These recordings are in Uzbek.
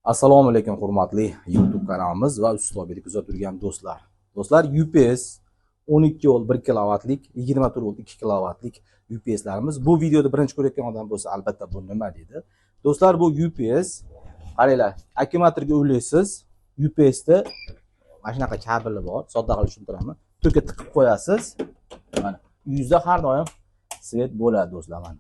Assalomu alaykum hurmatli YouTube kanalimiz va Ustobekni kuzatib turgan do'stlar. Do'stlar, UPS 12 volt 1 kilovatlik, 24 volt 2 kilovatlik UPSlarimiz. Bu videoda birinchi ko'rayotgan odam bo'lsa, albatta bu nima deydi. Do'stlar, bu UPS qaranglar, akkumulyatorga ulaysiz. UPSda mana shunaqa kabeli bor. Sodda qilib tushuntiraman. To'kka tiqib qo'yasiz. Mana uyingizda har doim svet bo'ladi do'stlar, mana.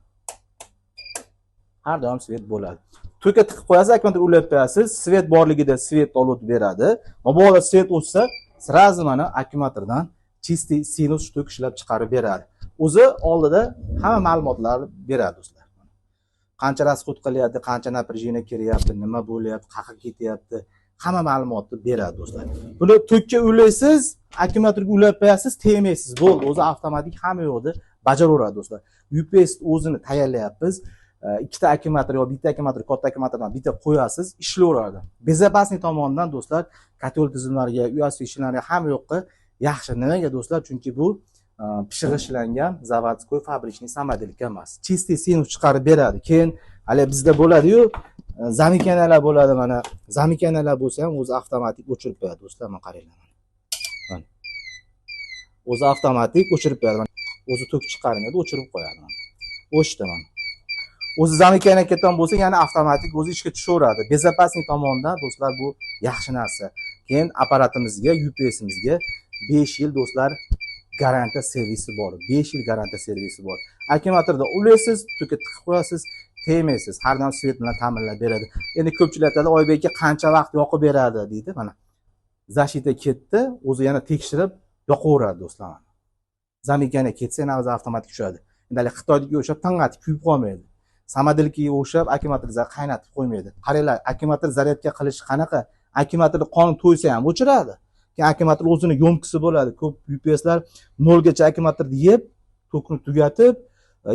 Har doim svet bo'ladi. To'kka tiqib qo'yasiz, akkumulyator ulab qo'yasiz, svet borligida svet olib beradi. Mabodo svet o'chsa, sразу mana akkumulyatordan чистый sinus tok ishlab chiqarib beradi. O'zi oldida hamma ma'lumotlarni beradi do'stlar. Qancha rasxod qilyapti, qancha напряжение keryapti, nima bo'lyapti, qayerga ketyapti, hamma ma'lumotni beradi do'stlar. Buni tokka ulaysiz, akkumulyatorga ulab qo'yasiz, tegmaysiz. Bo'ldi, o'zi avtomatik hamma yo'lda bajaraveradi do'stlar. UPS o'zini tayyorlayapmiz. Ikkita akkumulyator yoki bitta akkumulyator, katta akkumulyatordan bitta qo'yasiz, ishlayveradi. Безопасный tomonidan do'stlar, katel tizimlariga, uy osveshchalariga hamma yoqqa yaxshi. Nimaga do'stlar? Chunki bu pishig'ishlangan zavodskoy fabrichniy samodelka emas. Чистый sinus chiqarib beradi. Keyin hali bizda bo'ladi-yu, zamikanalar bo'ladi mana. Zamikanalar bo'lsa ham o'zi avtomatik o'chirib qo'yadi do'stlar, mana qaranglar. Mana. O'zi avtomatik o'chirib qo'yadi. O'zi tok chiqarmaydi, o'chirib qo'yadi mana. O'chdi mana. O'zi zamikana ketgan bo'lsa, yana avtomatik o'zi ishga tushaveradi. Безопасный tomonidan do'stlar bu yaxshi narsa. Keyin apparatimizga, UPSimizga 5 yil do'stlar garantiya servisi bor. 5 yil garantiya servisi bor. Akkumulyatorda ulaysiz, to'kka tiqib qo'yasiz, tegmaysiz. Har doim svet bilan ta'minlab beradi. Endi ko'pchilik aytadi, Oybek aka qancha vaqt yoqib beradi deydi. Mana zashita ketdi, o'zi yana tekshirib yoqaveradi do'stlar. Zamikana ketsa, yana o'zi avtomatik tushadi. Endi Xitoydagi o'sha tang'atib kuyib qolmaydi. Samodelkiga o'xshab akkumulyatorni qaynatib qo'ymaydi. Qaranglar, akkumulyator zaryadga qilish qanaqa? Akkumulyatorni qon to'ysa ham o'chiradi. Keyin akkumulyator o'zini yo'mkisi bo'ladi. Ko'p UPSlar 0 gacha akkumulyatorni yeb, tokni tugatib,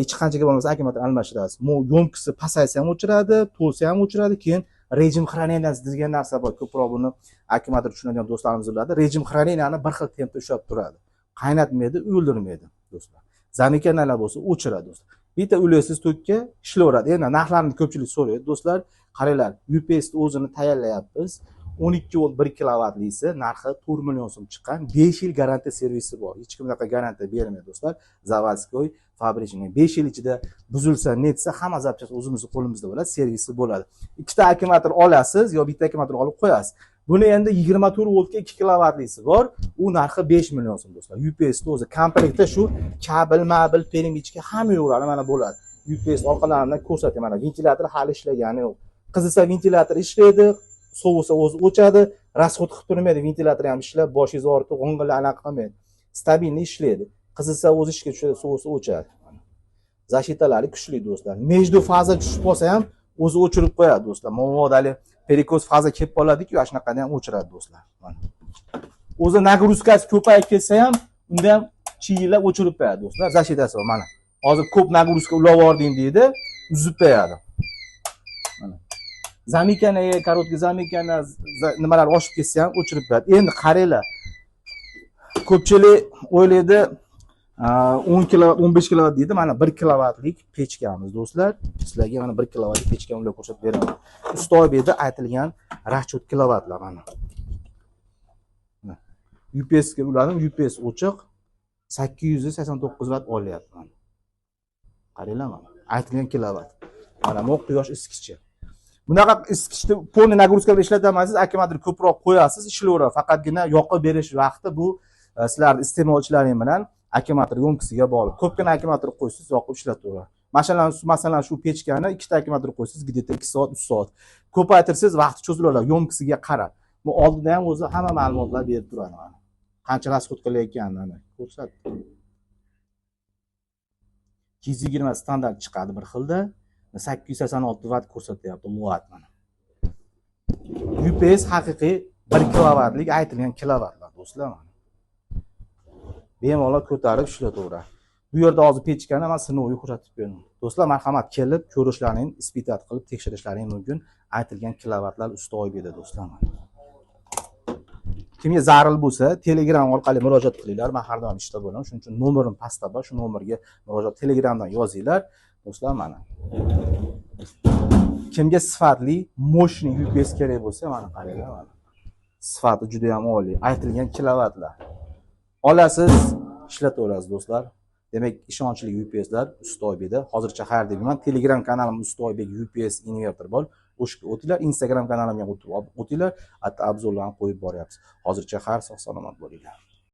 hech qanchaga bo'lmasa akkumulyator almashtirasiz. Yo'mkisi pasaysa ham o'chiradi, to'lsa ham o'chiradi. Keyin rejim храненияsi degan narsa bor. Ko'proq buni akkumulyator tushunadigan do'stlarimiz biladi. Rejim храненияni bir xil tempda ushlab turadi. Qaynatmaydi, o'ldirmaydi do'stlar. Zamikanalar bo'lsa o'chiradi do'stlar. Bitta ulaysiz tokka ishlayveradi. Endi narxlarini ko'pchilik so'raydi do'stlar. Qaranglar, UPS o'zini tayyorlayapmiz. 12 volt 1 kilovatlisi narxi 4 million so'm chiqqan. 5 yil garantiya servisi bor. Hech kim bunaqa garantiya bermaydi do'stlar. Zavodskoy, fabrichniy 5 yil ichida buzilsa, netsa hamma zapchast o'zimizning qo'limizda bo'ladi, servisi bo'ladi. Ikkita akkumulyator olasiz yo bitta akkumulyator olib qo'yasiz. Buni endi 24 voltga 2 kilovatlisi bor. U narxi 5 million so'm do'stlar. UPS o'zi komplektda shu kabel, mobil, perimichka hamma yo'lari mana bo'ladi. UPS orqalaridan ko'rsataman. Mana ventilyator hali ishlagani yo'q. Qizilsa ventilyator ishlaydi, sovisa o'zi o'chadi, rasxod qilib turmaydi, ventilyator ham ishlab, boshingiz og'ritib, g'ong'illar aloqa qilmaydi. Stabilni ishlaydi. Qizilsa o'zi ishga tushadi, sovisa o'chadi. Zashitalari kuchli do'stlar. Mejdu faza tushib qolsa ham o'zi o'chirib qo'yadi do'stlar. Mo'modali perikoz faza kelib qoladi-ku, shunaqada ham o'chiradi do'stlar. Mana. O'zi nagruzkasi ko'payib ketsa ham, unda ham chiyilab o'chirib qo'yadi do'stlar. Zashitasi bor mana. Hozir ko'p nagruzka ulab yording deydi, uzib qo'yadi. Mana. Zamikana, korotka zamikana nimalar oshib ketsa ham o'chirib qo'yadi. Endi qaranglar. Ko'pchilik o'ylaydi 10 kilovat, 15 kilovat deydi. Mana 1 kilovatlik pechkamiz do'stlar. Sizlarga mana 1 kilovatlik pechkani ulab ko'rsatib beraman. Ustobekda aytilgan расчет kilovatlar mana. UPS ga uladim, UPS o'chiq 889 watt olyapti mana. Qaranglar mana. Aytilgan kilovat. Mana bu quyosh isitgichi. Bunaqa isitgichni polniy nagruzkada ishlatamasiz, akkumulyator ko'proq qo'yasiz, ishlayveradi. Faqatgina yoqib berish vaqti bu sizlar iste'molchilaring bilan akkumulyator yo'mkisiga bog'liq. Ko'pgina akkumulyator qo'ysiz, yoqib ishlataveradi. Masalan shu pechkani ikkita akkumulyator qo'ysiz, где-то 2 soat, 3 soat. Ko'paytirsiz, vaqti cho'ziladi, yo'mkisiga qarab. Bu oldida ham o'zi hamma ma'lumotlar berib turadi mana. Qancha rasxod qilayotganini ko'rsatdi. 220 standart chiqadi bir xilda. 886 watt ko'rsatyapti watt mana. UPS haqiqiy 1 kilovatlik aytilgan kilovatlar do'stlar mana. Bemalol ko'tarib ishlataveradi. Bu yerda hozir pechkani men sinovga ko'rsatib berdim. Do'stlar, marhamat kelib ko'rishlaring, ispitat qilib tekshirishlaring mumkin. Aytilgan kilovatlar Ustobekda do'stlar mana. Kimga zarur bo'lsa, Telegram orqali murojaat qilinglar. Men har doim ishda bo'laman. Shuning uchun nomerim pastda bor. Shu nomerga murojaat Telegramdan yozinglar. do'stlar mana. Kimga sifatli moshni UPS kerak bo'lsa mana qaranglar mana. Sifati juda ham oliy, aytilgan kilovatlar. Olasiz, ishlataverasiz do'stlar. Demak, ishonchli UPSlar Ustoybekda. Hozircha xayr deyman. Telegram kanalim Ustoybek UPS inverter bor. O'shga o'tinglar, Instagram kanalimga o'tinglar. Hatto obzorlarni qo'yib boryapmiz. Hozircha xayr, sog' salomat bo'linglar.